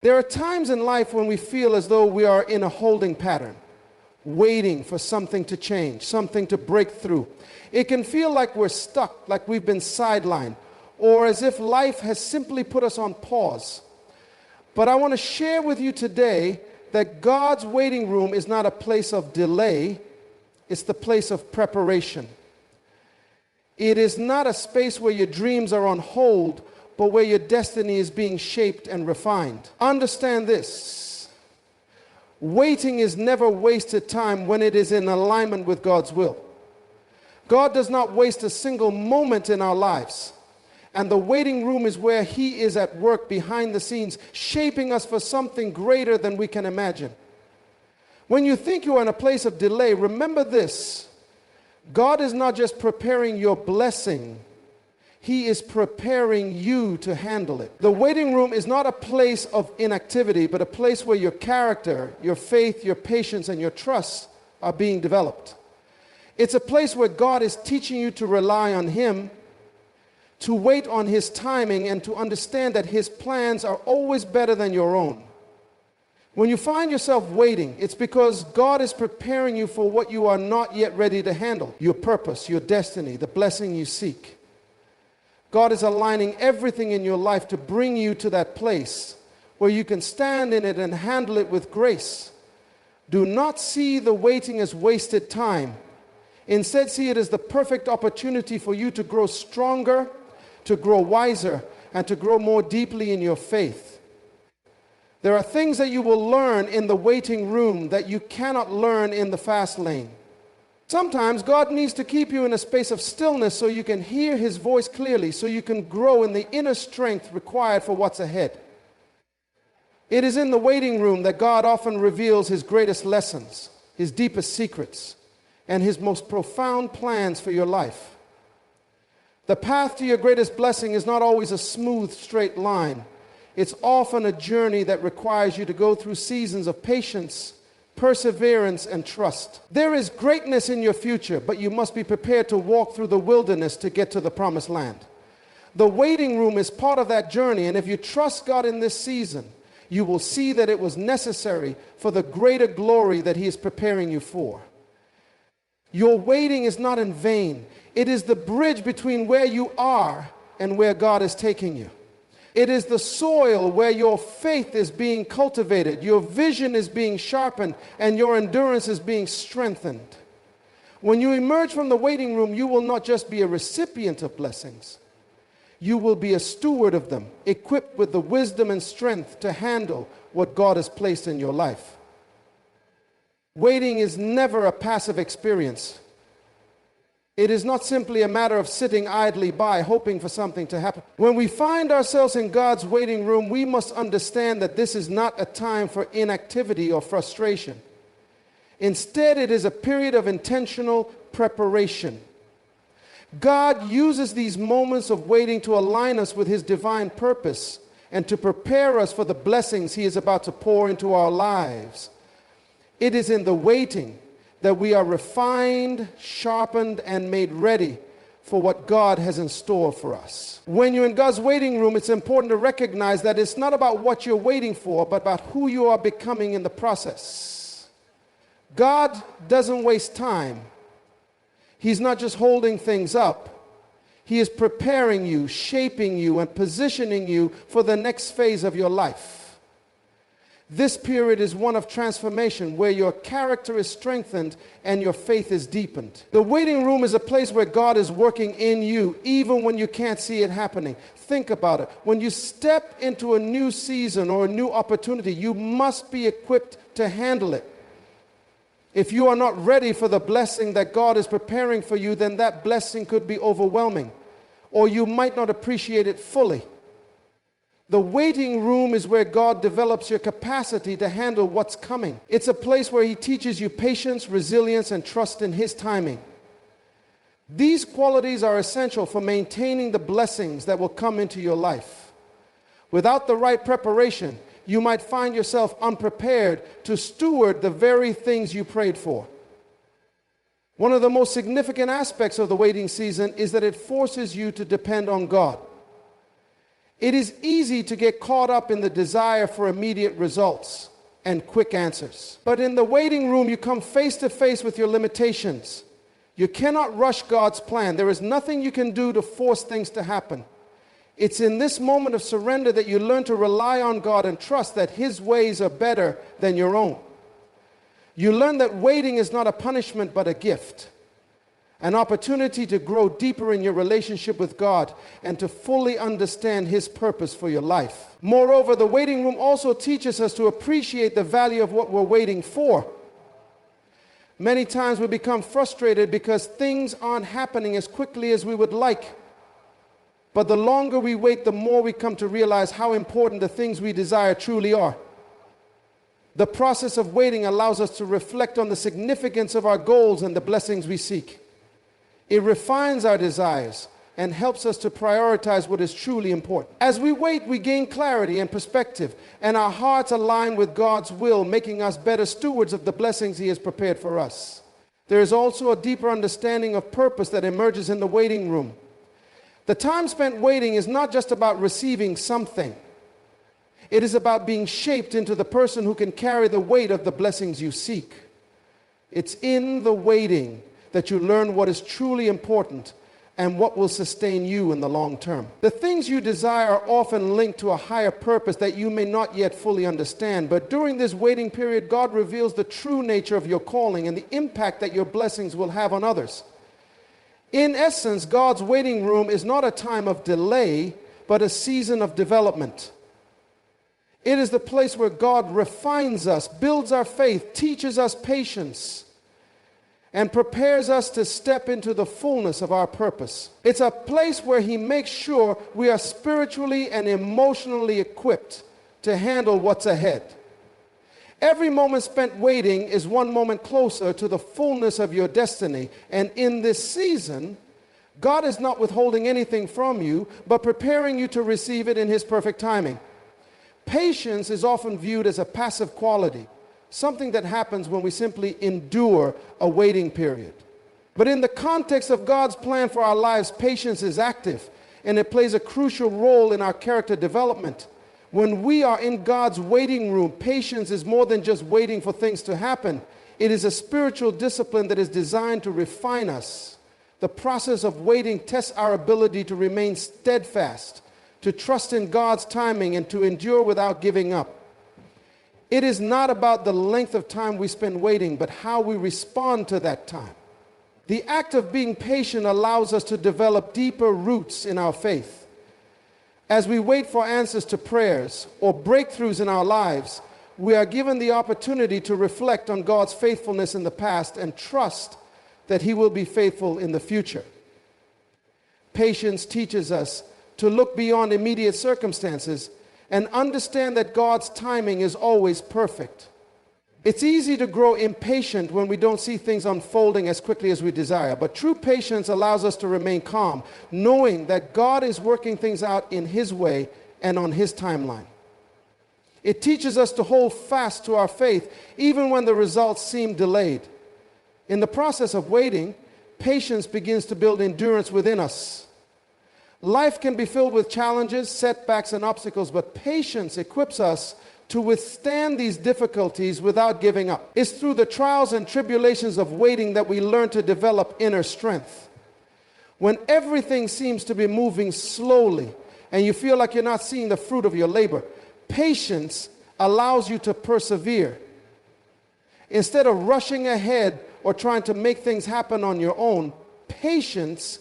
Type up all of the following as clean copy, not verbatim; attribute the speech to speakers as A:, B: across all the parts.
A: There are times in life when we feel as though we are in a holding pattern, waiting for something to change, something to break through. It can feel like we're stuck, like we've been sidelined, or as if life has simply put us on pause. But I want to share with you today that God's waiting room is not a place of delay, it's the place of preparation. It is not a space where your dreams are on hold, but where your destiny is being shaped and refined. Understand this. Waiting is never wasted time when it is in alignment with God's will. God does not waste a single moment in our lives. And the waiting room is where He is at work behind the scenes, shaping us for something greater than we can imagine. When you think you are in a place of delay, remember this. God is not just preparing your blessing, He is preparing you to handle it. The waiting room is not a place of inactivity, but a place where your character, your faith, your patience, and your trust are being developed. It's a place where God is teaching you to rely on Him, to wait on His timing, and to understand that His plans are always better than your own. When you find yourself waiting, it's because God is preparing you for what you are not yet ready to handle. Your purpose, your destiny, the blessing you seek. God is aligning everything in your life to bring you to that place where you can stand in it and handle it with grace. Do not see the waiting as wasted time. Instead, see it as the perfect opportunity for you to grow stronger, to grow wiser, and to grow more deeply in your faith. There are things that you will learn in the waiting room that you cannot learn in the fast lane. Sometimes God needs to keep you in a space of stillness so you can hear His voice clearly, so you can grow in the inner strength required for what's ahead. It is in the waiting room that God often reveals His greatest lessons, His deepest secrets, and His most profound plans for your life. The path to your greatest blessing is not always a smooth, straight line. It's often a journey that requires you to go through seasons of patience, perseverance, and trust. There is greatness in your future, but you must be prepared to walk through the wilderness to get to the promised land. The waiting room is part of that journey, and if you trust God in this season, you will see that it was necessary for the greater glory that He is preparing you for. Your waiting is not in vain. It is the bridge between where you are and where God is taking you. It is the soil where your faith is being cultivated, your vision is being sharpened, and your endurance is being strengthened. When you emerge from the waiting room, you will not just be a recipient of blessings. You will be a steward of them, equipped with the wisdom and strength to handle what God has placed in your life. Waiting is never a passive experience. It is not simply a matter of sitting idly by, hoping for something to happen. When we find ourselves in God's waiting room, we must understand that this is not a time for inactivity or frustration. Instead, it is a period of intentional preparation. God uses these moments of waiting to align us with His divine purpose and to prepare us for the blessings He is about to pour into our lives. It is in the waiting that we are refined, sharpened, and made ready for what God has in store for us. When you're in God's waiting room, it's important to recognize that it's not about what you're waiting for, but about who you are becoming in the process. God doesn't waste time. He's not just holding things up. He is preparing you, shaping you, and positioning you for the next phase of your life. This period is one of transformation where your character is strengthened and your faith is deepened. The waiting room is a place where God is working in you, even when you can't see it happening. Think about it. When you step into a new season or a new opportunity, you must be equipped to handle it. If you are not ready for the blessing that God is preparing for you, then that blessing could be overwhelming, or you might not appreciate it fully. The waiting room is where God develops your capacity to handle what's coming. It's a place where He teaches you patience, resilience, and trust in His timing. These qualities are essential for maintaining the blessings that will come into your life. Without the right preparation, you might find yourself unprepared to steward the very things you prayed for. One of the most significant aspects of the waiting season is that it forces you to depend on God. It is easy to get caught up in the desire for immediate results and quick answers. But in the waiting room, you come face to face with your limitations. You cannot rush God's plan. There is nothing you can do to force things to happen. It's in this moment of surrender that you learn to rely on God and trust that His ways are better than your own. You learn that waiting is not a punishment but a gift, an opportunity to grow deeper in your relationship with God and to fully understand His purpose for your life. Moreover, the waiting room also teaches us to appreciate the value of what we're waiting for. Many times we become frustrated because things aren't happening as quickly as we would like. But the longer we wait, the more we come to realize how important the things we desire truly are. The process of waiting allows us to reflect on the significance of our goals and the blessings we seek. It refines our desires and helps us to prioritize what is truly important. As we wait, we gain clarity and perspective, and our hearts align with God's will, making us better stewards of the blessings He has prepared for us. There is also a deeper understanding of purpose that emerges in the waiting room. The time spent waiting is not just about receiving something. It is about being shaped into the person who can carry the weight of the blessings you seek. It's in the waiting that you learn what is truly important and what will sustain you in the long term. The things you desire are often linked to a higher purpose that you may not yet fully understand. But during this waiting period, God reveals the true nature of your calling and the impact that your blessings will have on others. In essence, God's waiting room is not a time of delay, but a season of development. It is the place where God refines us, builds our faith, teaches us patience, and prepares us to step into the fullness of our purpose. It's a place where He makes sure we are spiritually and emotionally equipped to handle what's ahead. Every moment spent waiting is one moment closer to the fullness of your destiny. And in this season, God is not withholding anything from you, but preparing you to receive it in His perfect timing. Patience is often viewed as a passive quality, something that happens when we simply endure a waiting period. But in the context of God's plan for our lives, patience is active, and it plays a crucial role in our character development. When we are in God's waiting room, patience is more than just waiting for things to happen. It is a spiritual discipline that is designed to refine us. The process of waiting tests our ability to remain steadfast, to trust in God's timing, and to endure without giving up. It is not about the length of time we spend waiting, but how we respond to that time. The act of being patient allows us to develop deeper roots in our faith. As we wait for answers to prayers or breakthroughs in our lives, we are given the opportunity to reflect on God's faithfulness in the past and trust that He will be faithful in the future. Patience teaches us to look beyond immediate circumstances and understand that God's timing is always perfect. It's easy to grow impatient when we don't see things unfolding as quickly as we desire, but true patience allows us to remain calm, knowing that God is working things out in His way and on His timeline. It teaches us to hold fast to our faith even when the results seem delayed. In the process of waiting, patience begins to build endurance within us. Life can be filled with challenges, setbacks, and obstacles, but patience equips us to withstand these difficulties without giving up. It's through the trials and tribulations of waiting that we learn to develop inner strength. When everything seems to be moving slowly and you feel like you're not seeing the fruit of your labor, patience allows you to persevere. Instead of rushing ahead or trying to make things happen on your own, patience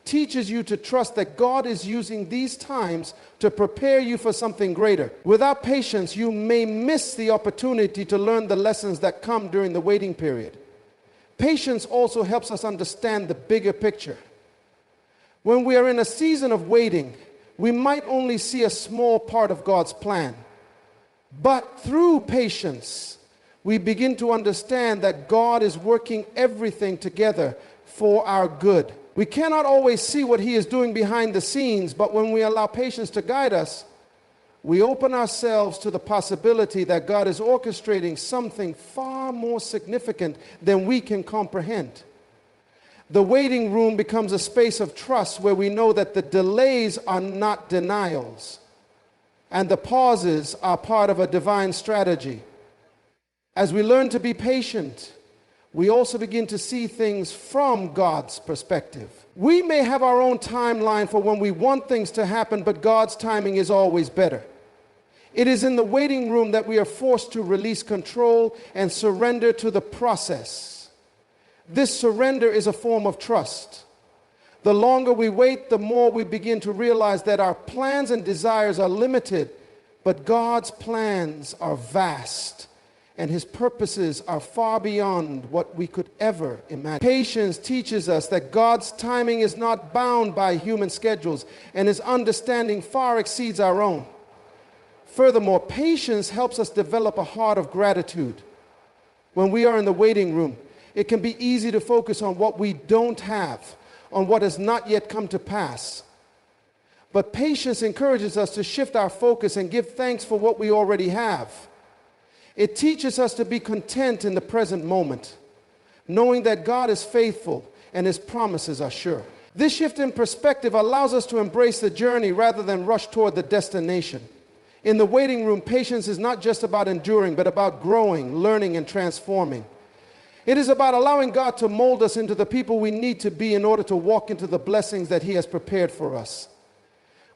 A: teaches you to trust that God is using these times to prepare you for something greater. Without patience, you may miss the opportunity to learn the lessons that come during the waiting period. Patience also helps us understand the bigger picture. When we are in a season of waiting, we might only see a small part of God's plan. But through patience, we begin to understand that God is working everything together for our good. We cannot always see what He is doing behind the scenes, but when we allow patience to guide us, we open ourselves to the possibility that God is orchestrating something far more significant than we can comprehend. The waiting room becomes a space of trust where we know that the delays are not denials, and the pauses are part of a divine strategy. As we learn to be patient, we also begin to see things from God's perspective. We may have our own timeline for when we want things to happen, but God's timing is always better. It is in the waiting room that we are forced to release control and surrender to the process. This surrender is a form of trust. The longer we wait, the more we begin to realize that our plans and desires are limited, but God's plans are vast, and His purposes are far beyond what we could ever imagine. Patience teaches us that God's timing is not bound by human schedules, and His understanding far exceeds our own. Furthermore, patience helps us develop a heart of gratitude. When we are in the waiting room, it can be easy to focus on what we don't have, on what has not yet come to pass. But patience encourages us to shift our focus and give thanks for what we already have. It teaches us to be content in the present moment, knowing that God is faithful and His promises are sure. This shift in perspective allows us to embrace the journey rather than rush toward the destination. In the waiting room, patience is not just about enduring, but about growing, learning, and transforming. It is about allowing God to mold us into the people we need to be in order to walk into the blessings that He has prepared for us.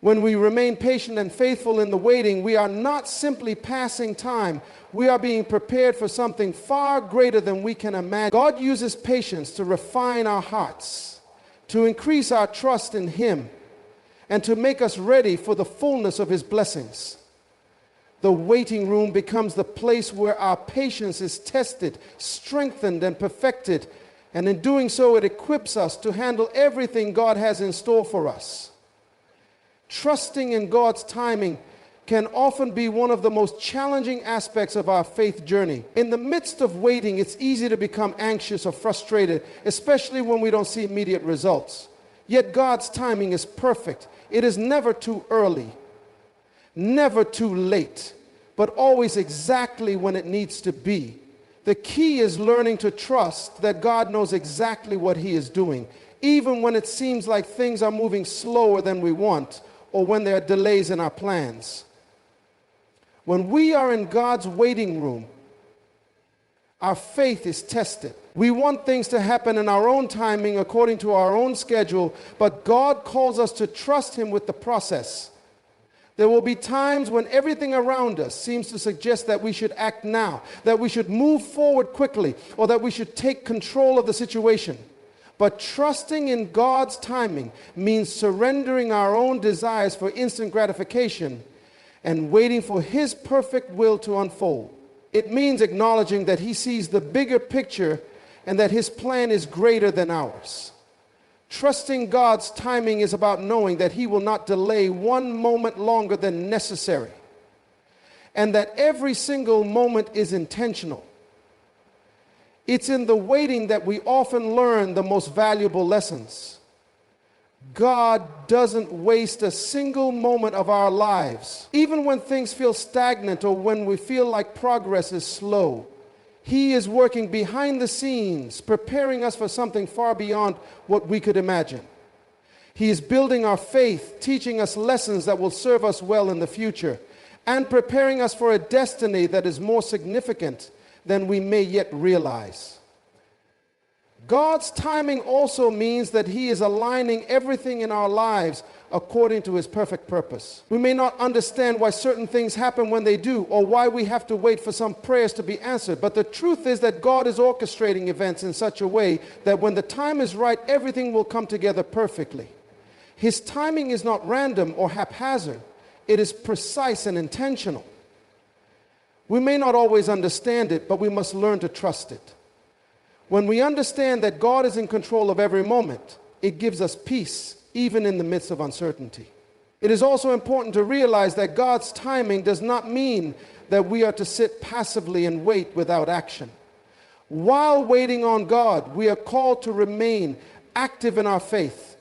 A: When we remain patient and faithful in the waiting, we are not simply passing time. We are being prepared for something far greater than we can imagine. God uses patience to refine our hearts, to increase our trust in Him, and to make us ready for the fullness of His blessings. The waiting room becomes the place where our patience is tested, strengthened, and perfected. And in doing so, it equips us to handle everything God has in store for us. Trusting in God's timing can often be one of the most challenging aspects of our faith journey. In the midst of waiting, it's easy to become anxious or frustrated, especially when we don't see immediate results. Yet God's timing is perfect. It is never too early, never too late, but always exactly when it needs to be. The key is learning to trust that God knows exactly what He is doing, even when it seems like things are moving slower than we want, or when there are delays in our plans. When we are in God's waiting room, our faith is tested. We want things to happen in our own timing, according to our own schedule, but God calls us to trust Him with the process. There will be times when everything around us seems to suggest that we should act now, that we should move forward quickly, or that we should take control of the situation. But trusting in God's timing means surrendering our own desires for instant gratification and waiting for His perfect will to unfold. It means acknowledging that He sees the bigger picture and that His plan is greater than ours. Trusting God's timing is about knowing that He will not delay one moment longer than necessary, and that every single moment is intentional. It's in the waiting that we often learn the most valuable lessons. God doesn't waste a single moment of our lives. Even when things feel stagnant or when we feel like progress is slow, He is working behind the scenes, preparing us for something far beyond what we could imagine. He is building our faith, teaching us lessons that will serve us well in the future, and preparing us for a destiny that is more significant than we may yet realize. God's timing also means that He is aligning everything in our lives according to His perfect purpose. We may not understand why certain things happen when they do, or why we have to wait for some prayers to be answered. But the truth is that God is orchestrating events in such a way that when the time is right, everything will come together perfectly. His timing is not random or haphazard. It is precise and intentional. We may not always understand it, but we must learn to trust it. When we understand that God is in control of every moment, it gives us peace, even in the midst of uncertainty. It is also important to realize that God's timing does not mean that we are to sit passively and wait without action. While waiting on God, we are called to remain active in our faith.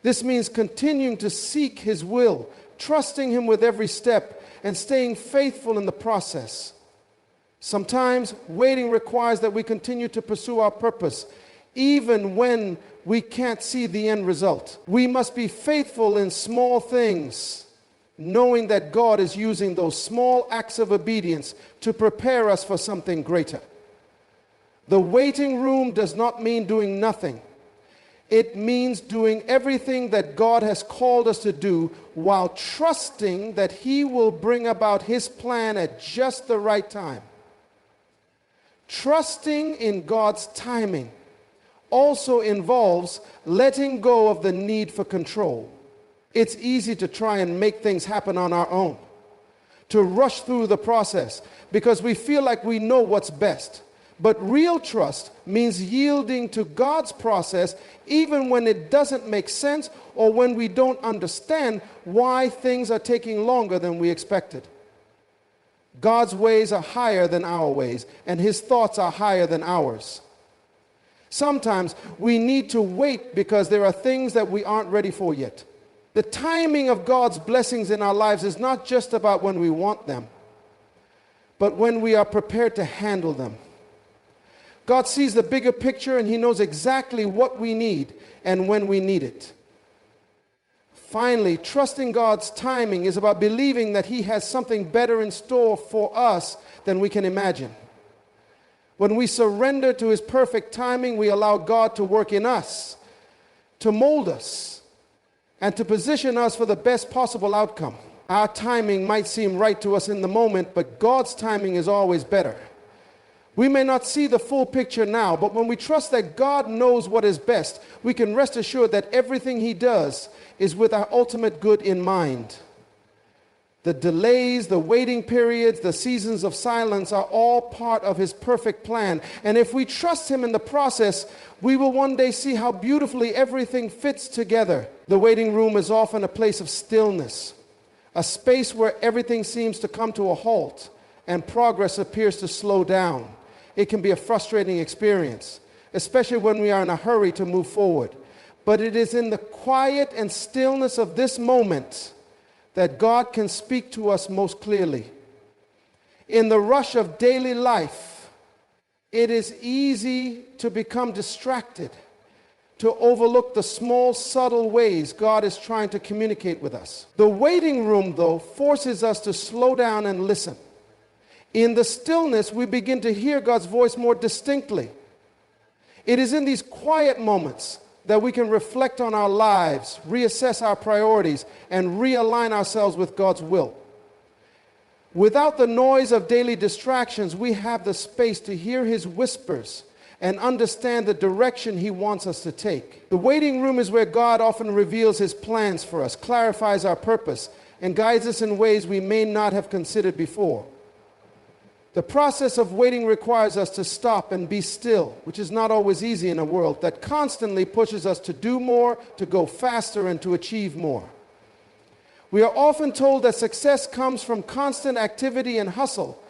A: This means continuing to seek His will, trusting Him with every step, and staying faithful in the process. Sometimes waiting requires that we continue to pursue our purpose, even when we can't see the end result. We must be faithful in small things, knowing that God is using those small acts of obedience to prepare us for something greater. The waiting room does not mean doing nothing. It means doing everything that God has called us to do while trusting that He will bring about His plan at just the right time. Trusting in God's timing also involves letting go of the need for control. It's easy to try and make things happen on our own, to rush through the process because we feel like we know what's best. But real trust means yielding to God's process even when it doesn't make sense or when we don't understand why things are taking longer than we expected. God's ways are higher than our ways, and His thoughts are higher than ours. Sometimes we need to wait because there are things that we aren't ready for yet. The timing of God's blessings in our lives is not just about when we want them, but when we are prepared to handle them. God sees the bigger picture and He knows exactly what we need and when we need it. Finally, trusting God's timing is about believing that He has something better in store for us than we can imagine. When we surrender to His perfect timing, we allow God to work in us, to mold us, and to position us for the best possible outcome. Our timing might seem right to us in the moment, but God's timing is always better. We may not see the full picture now, but when we trust that God knows what is best, we can rest assured that everything He does is with our ultimate good in mind. The delays, the waiting periods, the seasons of silence are all part of His perfect plan. And if we trust Him in the process, we will one day see how beautifully everything fits together. The waiting room is often a place of stillness, a space where everything seems to come to a halt and progress appears to slow down. It can be a frustrating experience, especially when we are in a hurry to move forward. But it is in the quiet and stillness of this moment that God can speak to us most clearly. In the rush of daily life, it is easy to become distracted, to overlook the small, subtle ways God is trying to communicate with us. The waiting room, though, forces us to slow down and listen. In the stillness, we begin to hear God's voice more distinctly. It is in these quiet moments that we can reflect on our lives, reassess our priorities, and realign ourselves with God's will. Without the noise of daily distractions, we have the space to hear His whispers and understand the direction He wants us to take. The waiting room is where God often reveals His plans for us, clarifies our purpose, and guides us in ways we may not have considered before. The process of waiting requires us to stop and be still, which is not always easy in a world that constantly pushes us to do more, to go faster, and to achieve more. We are often told that success comes from constant activity and hustle,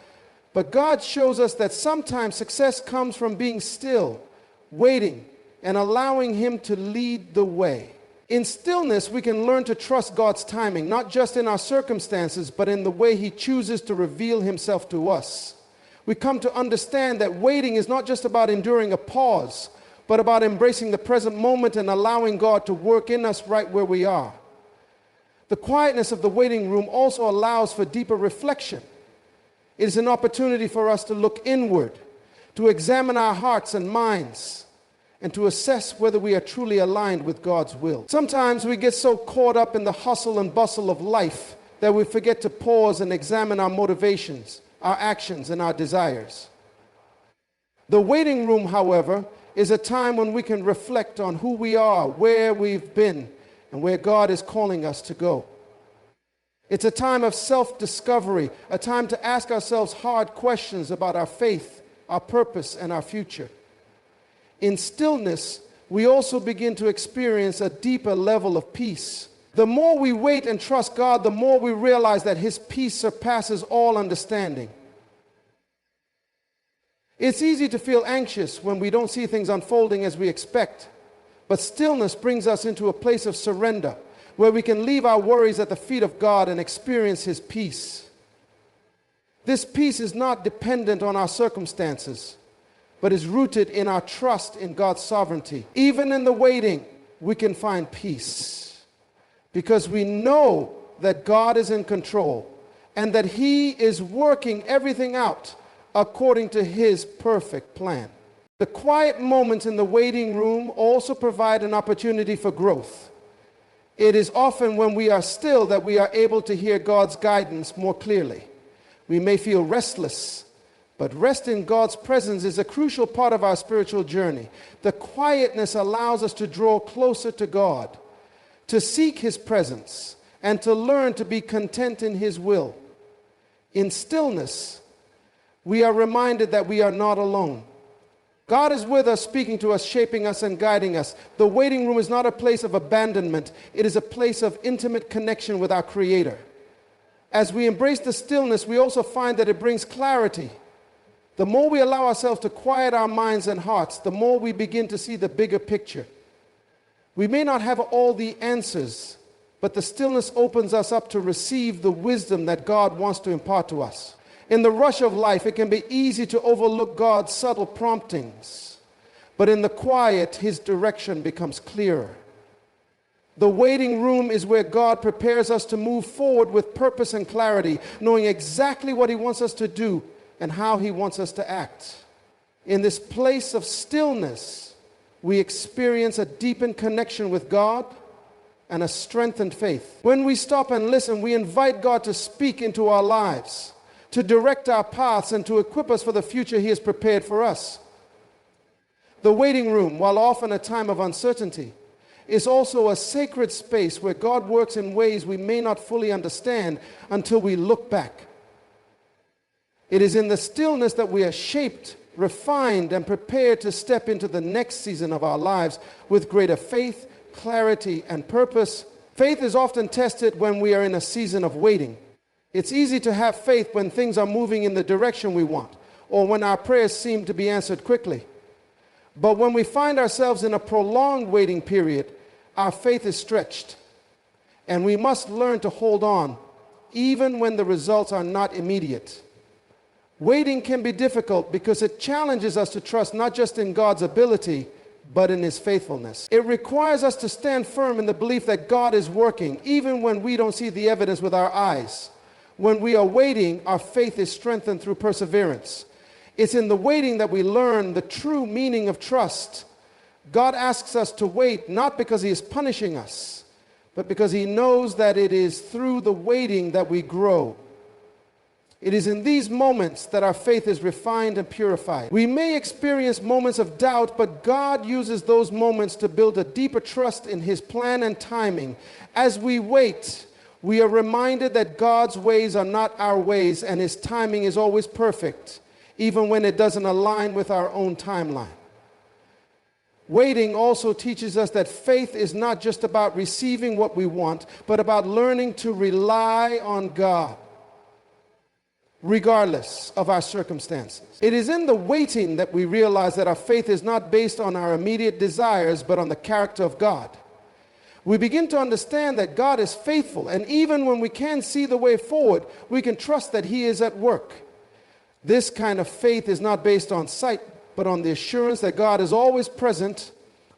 A: but God shows us that sometimes success comes from being still, waiting, and allowing Him to lead the way. In stillness, we can learn to trust God's timing, not just in our circumstances, but in the way He chooses to reveal Himself to us. We come to understand that waiting is not just about enduring a pause, but about embracing the present moment and allowing God to work in us right where we are. The quietness of the waiting room also allows for deeper reflection. It is an opportunity for us to look inward, to examine our hearts and minds, and to assess whether we are truly aligned with God's will. Sometimes we get so caught up in the hustle and bustle of life that we forget to pause and examine our motivations, our actions, and our desires. The waiting room, however, is a time when we can reflect on who we are, where we've been, and where God is calling us to go. It's a time of self-discovery, a time to ask ourselves hard questions about our faith, our purpose, and our future. In stillness, we also begin to experience a deeper level of peace. The more we wait and trust God, the more we realize that His peace surpasses all understanding. It's easy to feel anxious when we don't see things unfolding as we expect, but stillness brings us into a place of surrender, where we can leave our worries at the feet of God and experience His peace. This peace is not dependent on our circumstances, but is rooted in our trust in God's sovereignty. Even in the waiting, we can find peace, because we know that God is in control and that He is working everything out according to His perfect plan. The quiet moments in the waiting room also provide an opportunity for growth. It is often when we are still that we are able to hear God's guidance more clearly. We may feel restless, but rest in God's presence is a crucial part of our spiritual journey. The quietness allows us to draw closer to God, to seek His presence, and to learn to be content in His will. In stillness, we are reminded that we are not alone. God is with us, speaking to us, shaping us, and guiding us. The waiting room is not a place of abandonment. It is a place of intimate connection with our Creator. As we embrace the stillness, we also find that it brings clarity. The more we allow ourselves to quiet our minds and hearts, the more we begin to see the bigger picture. We may not have all the answers, but the stillness opens us up to receive the wisdom that God wants to impart to us. In the rush of life, it can be easy to overlook God's subtle promptings, but in the quiet, His direction becomes clearer. The waiting room is where God prepares us to move forward with purpose and clarity, knowing exactly what He wants us to do and how He wants us to act. In this place of stillness, we experience a deepened connection with God and a strengthened faith. When we stop and listen, we invite God to speak into our lives, to direct our paths, and to equip us for the future He has prepared for us. The waiting room, while often a time of uncertainty, is also a sacred space where God works in ways we may not fully understand until we look back. It is in the stillness that we are shaped, refined, and prepared to step into the next season of our lives with greater faith, clarity, and purpose. Faith is often tested when we are in a season of waiting. It's easy to have faith when things are moving in the direction we want, or when our prayers seem to be answered quickly. But when we find ourselves in a prolonged waiting period, our faith is stretched, and we must learn to hold on, even when the results are not immediate. Waiting can be difficult because it challenges us to trust not just in God's ability, but in His faithfulness. It requires us to stand firm in the belief that God is working, even when we don't see the evidence with our eyes. When we are waiting, our faith is strengthened through perseverance. It's in the waiting that we learn the true meaning of trust. God asks us to wait not because He is punishing us, but because He knows that it is through the waiting that we grow. It is in these moments that our faith is refined and purified. We may experience moments of doubt, but God uses those moments to build a deeper trust in His plan and timing. As we wait, we are reminded that God's ways are not our ways, and His timing is always perfect, even when it doesn't align with our own timeline. Waiting also teaches us that faith is not just about receiving what we want, but about learning to rely on God, regardless of our circumstances. It is in the waiting that we realize that our faith is not based on our immediate desires, but on the character of God. We begin to understand that God is faithful, and even when we can't see the way forward, we can trust that He is at work. This kind of faith is not based on sight, but on the assurance that God is always present,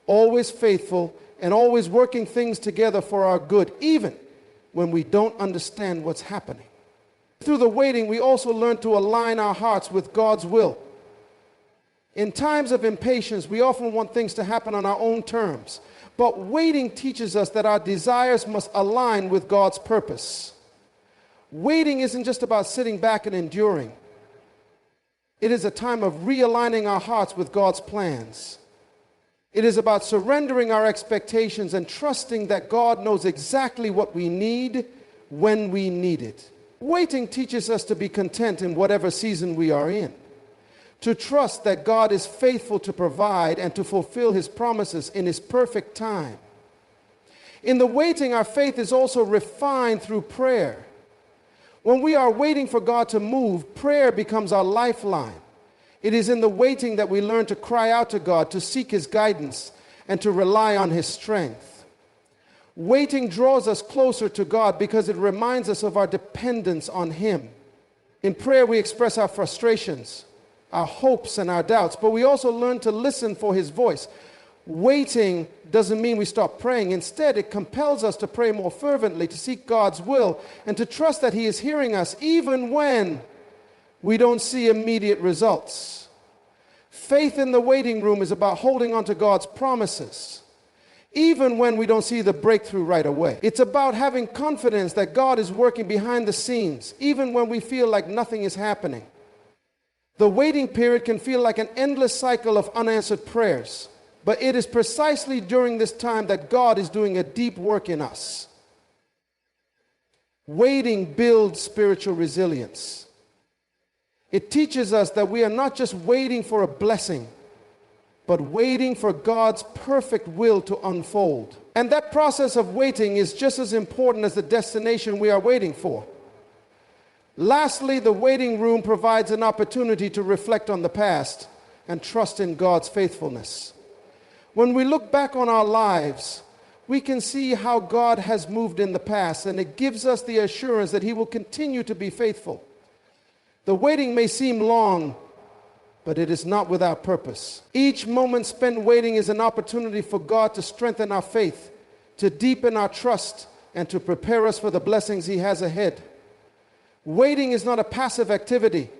A: always faithful, and always working things together for our good, even when we don't understand what's happening. Through the waiting, we also learn to align our hearts with God's will. In times of impatience, we often want things to happen on our own terms, but waiting teaches us that our desires must align with God's purpose. Waiting isn't just about sitting back and enduring. It is a time of realigning our hearts with God's plans. It is about surrendering our expectations and trusting that God knows exactly what we need when we need it. Waiting teaches us to be content in whatever season we are in, to trust that God is faithful to provide and to fulfill His promises in His perfect time. In the waiting, our faith is also refined through prayer. When we are waiting for God to move, prayer becomes our lifeline. It is in the waiting that we learn to cry out to God, to seek His guidance, and to rely on His strength. Waiting draws us closer to God because it reminds us of our dependence on Him. In prayer, we express our frustrations, our hopes, and our doubts, but we also learn to listen for His voice. Waiting doesn't mean we stop praying. Instead, it compels us to pray more fervently, to seek God's will, and to trust that He is hearing us even when we don't see immediate results. Faith in the waiting room is about holding on to God's promises, even when we don't see the breakthrough right away. It's about having confidence that God is working behind the scenes, even when we feel like nothing is happening. The waiting period can feel like an endless cycle of unanswered prayers, but it is precisely during this time that God is doing a deep work in us. Waiting builds spiritual resilience. It teaches us that we are not just waiting for a blessing, but waiting for God's perfect will to unfold. And that process of waiting is just as important as the destination we are waiting for. Lastly, the waiting room provides an opportunity to reflect on the past and trust in God's faithfulness. When we look back on our lives, we can see how God has moved in the past, and it gives us the assurance that He will continue to be faithful. The waiting may seem long, but it is not without purpose. Each moment spent waiting is an opportunity for God to strengthen our faith, to deepen our trust, and to prepare us for the blessings He has ahead. Waiting is not a passive activity.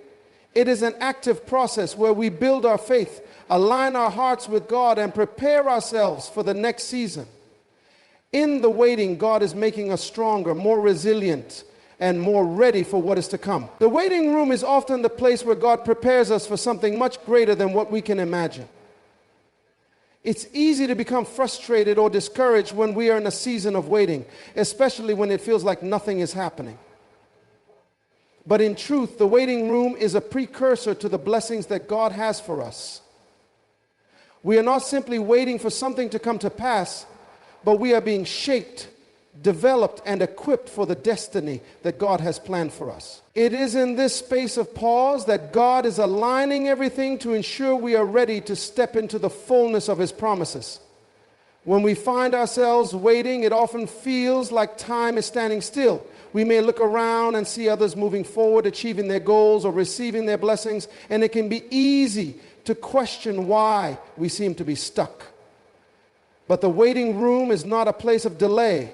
A: It is an active process where we build our faith, align our hearts with God, and prepare ourselves for the next season. In the waiting, God is making us stronger, more resilient, and more ready for what is to come. The waiting room is often the place where God prepares us for something much greater than what we can imagine. It's easy to become frustrated or discouraged when we are in a season of waiting, especially when it feels like nothing is happening. But in truth, the waiting room is a precursor to the blessings that God has for us. We are not simply waiting for something to come to pass, but we are being shaped, developed, and equipped for the destiny that God has planned for us. It is in this space of pause that God is aligning everything to ensure we are ready to step into the fullness of His promises. When we find ourselves waiting, it often feels like time is standing still. We may look around and see others moving forward, achieving their goals or receiving their blessings, and it can be easy to question why we seem to be stuck. But the waiting room is not a place of delay.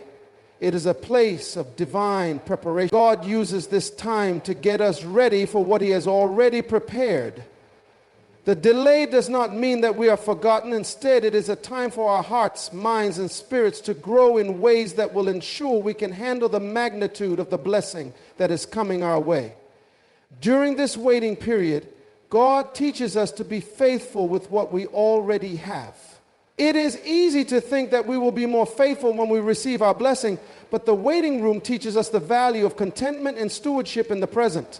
A: It is a place of divine preparation. God uses this time to get us ready for what He has already prepared. The delay does not mean that we are forgotten. Instead, it is a time for our hearts, minds, and spirits to grow in ways that will ensure we can handle the magnitude of the blessing that is coming our way. During this waiting period, God teaches us to be faithful with what we already have. It is easy to think that we will be more faithful when we receive our blessing, but the waiting room teaches us the value of contentment and stewardship in the present.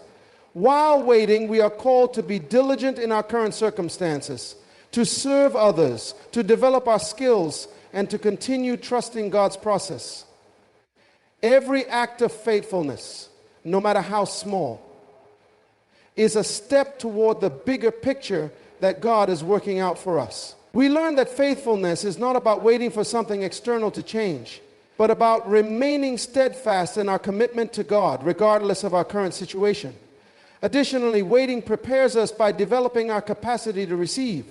A: While waiting, we are called to be diligent in our current circumstances, to serve others, to develop our skills, and to continue trusting God's process. Every act of faithfulness, no matter how small, is a step toward the bigger picture that God is working out for us. We learn that faithfulness is not about waiting for something external to change, but about remaining steadfast in our commitment to God, regardless of our current situation. Additionally, waiting prepares us by developing our capacity to receive.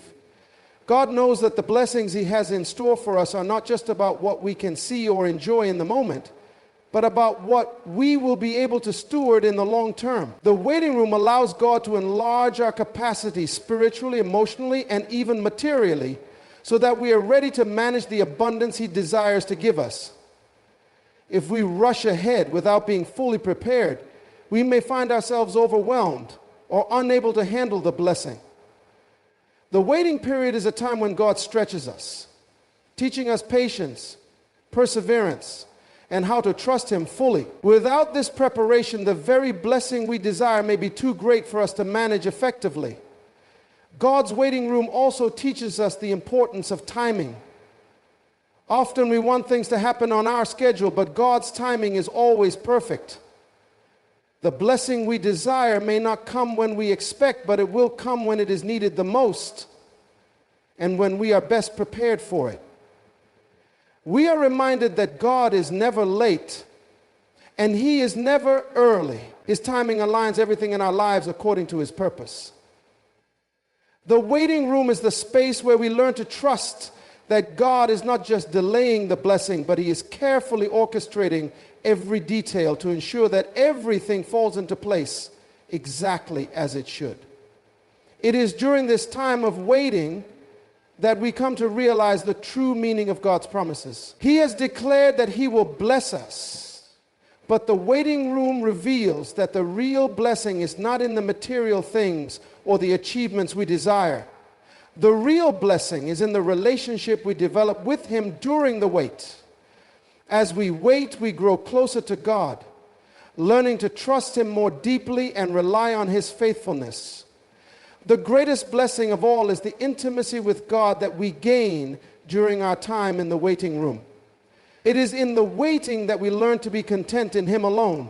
A: God knows that the blessings He has in store for us are not just about what we can see or enjoy in the moment, but about what we will be able to steward in the long term. The waiting room allows God to enlarge our capacity spiritually, emotionally, and even materially, so that we are ready to manage the abundance He desires to give us. If we rush ahead without being fully prepared, we may find ourselves overwhelmed or unable to handle the blessing. The waiting period is a time when God stretches us, teaching us patience, perseverance, and how to trust Him fully. Without this preparation, the very blessing we desire may be too great for us to manage effectively. God's waiting room also teaches us the importance of timing. Often we want things to happen on our schedule, but God's timing is always perfect. The blessing we desire may not come when we expect, but it will come when it is needed the most and when we are best prepared for it. We are reminded that God is never late and He is never early. His timing aligns everything in our lives according to His purpose. The waiting room is the space where we learn to trust that God is not just delaying the blessing, but he is carefully orchestrating every detail to ensure that everything falls into place exactly as it should. It is during this time of waiting that we come to realize the true meaning of God's promises. He has declared that he will bless us, but the waiting room reveals that the real blessing is not in the material things or the achievements we desire. The real blessing is in the relationship we develop with him during the wait. As we wait, we grow closer to God, learning to trust him more deeply and rely on his faithfulness. The greatest blessing of all is the intimacy with God that we gain during our time in the waiting room. It is in the waiting that we learn to be content in him alone,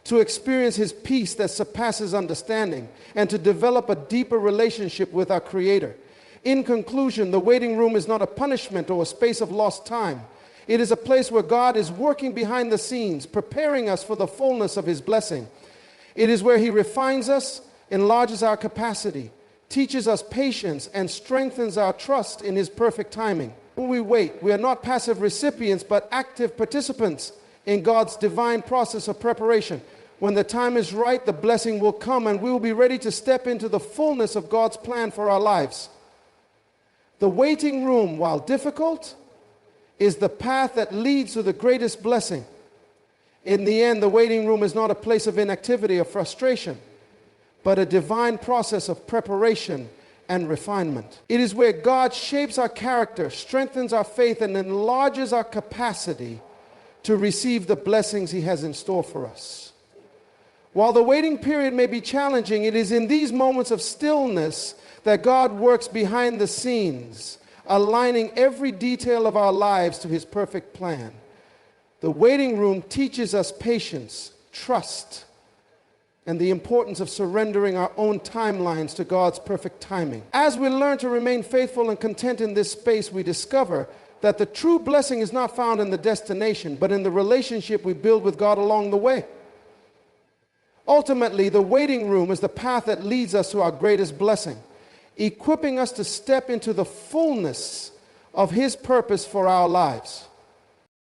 A: to experience his peace that surpasses understanding, and to develop a deeper relationship with our Creator. In conclusion, the waiting room is not a punishment or a space of lost time. It is a place where God is working behind the scenes, preparing us for the fullness of his blessing. It is where he refines us, enlarges our capacity, teaches us patience, and strengthens our trust in his perfect timing. When we wait, we are not passive recipients, but active participants in God's divine process of preparation. When the time is right, the blessing will come, and we will be ready to step into the fullness of God's plan for our lives. The waiting room, while difficult, is the path that leads to the greatest blessing. In the end, the waiting room is not a place of inactivity or frustration, but a divine process of preparation and refinement. It is where God shapes our character, strengthens our faith, and enlarges our capacity to receive the blessings he has in store for us. While the waiting period may be challenging, it is in these moments of stillness that God works behind the scenes, aligning every detail of our lives to his perfect plan. The waiting room teaches us patience, trust, and the importance of surrendering our own timelines to God's perfect timing. As we learn to remain faithful and content in this space, we discover that the true blessing is not found in the destination, but in the relationship we build with God along the way. Ultimately, the waiting room is the path that leads us to our greatest blessing, equipping us to step into the fullness of his purpose for our lives.